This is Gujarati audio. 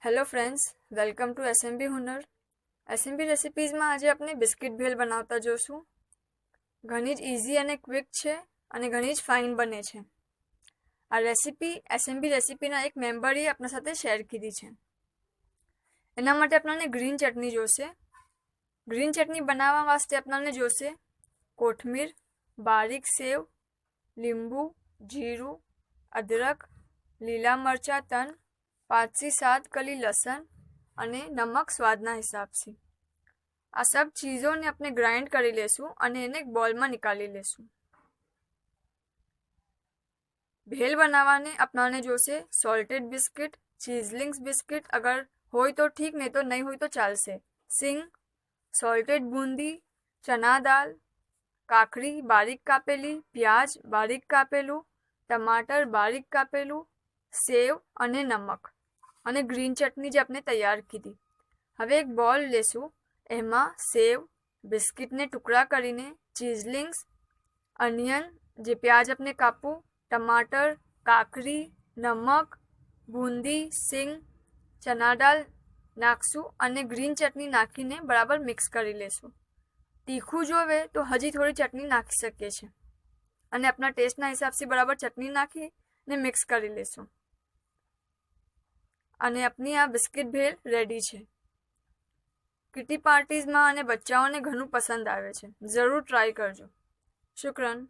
Hello friends, welcome to SMB Hunar. SMB રેસિપીઝમાં આજે આપણે બિસ્કિટ ભેલ બનાવતા જોશું. ઘણી જ ઇઝી અને ક્વિક છે અને ઘણી જ ફાઇન બને છે. આ રેસિપી એસએમબી રેસિપીના એક મેમ્બરે આપણા સાથે શેર કીધી છે. એના માટે આપણને ગ્રીન ચટણી જોશે. ગ્રીન ચટણી બનાવવા વાસ્તે આપણને જોશે કોથમીર, બારીક સેવ, લીંબુ, જીરું, અદરક, લીલા મરચાં તન, 5 થી 7 કલી લસણ અને નમક સ્વાદના હિસાબથી. આ સબ ચીજોને આપણે ગ્રાઇન્ડ કરી લેશું અને એને એક બોલમાં નિકાલી લેશું. ભેલ બનાવવાને આપણાને જોશે સોલ્ટેડ બિસ્કિટ, ચીઝલિંગ્સ બિસ્કિટ અગર હોય તો ઠીક, નહીં તો નહીં હોય તો ચાલશે, સિંગ, સોલ્ટેડ બુંદી, ચના દાળ, કાકડી બારીક કાપેલી, પ્યાજ બારીક કાપેલું, ટમાટર બારીક કાપેલું, સેવ અને નમક અને ગ્રીન ચટણી જે આપણે તૈયાર કીધી. હવે એક બોલ લેશું, એમાં સેવ, બિસ્કિટને ટુકડા કરીને, ચીઝલિંગ્સ, અનિયન જે પ્યાજ આપણે કાપવું, ટમાટર, કાકડી, નમક, બુંદી, સિંગ, ચના દાળ નાખશું અને ગ્રીન ચટણી નાખીને બરાબર મિક્સ કરી લેશું. તીખું જોવે તો હજી થોડી ચટણી નાખી શકીએ છીએ અને આપણા ટેસ્ટના હિસાબથી બરાબર ચટણી નાખીને મિક્સ કરી લેશું. અને આપની આ બિસ્કિટ ભેલ રેડી છે. કિટી પાર્ટીઝમાં અને બચ્ચાઓને ઘણું પસંદ આવે છે. જરૂર ટ્રાય કરજો. શુક્રન.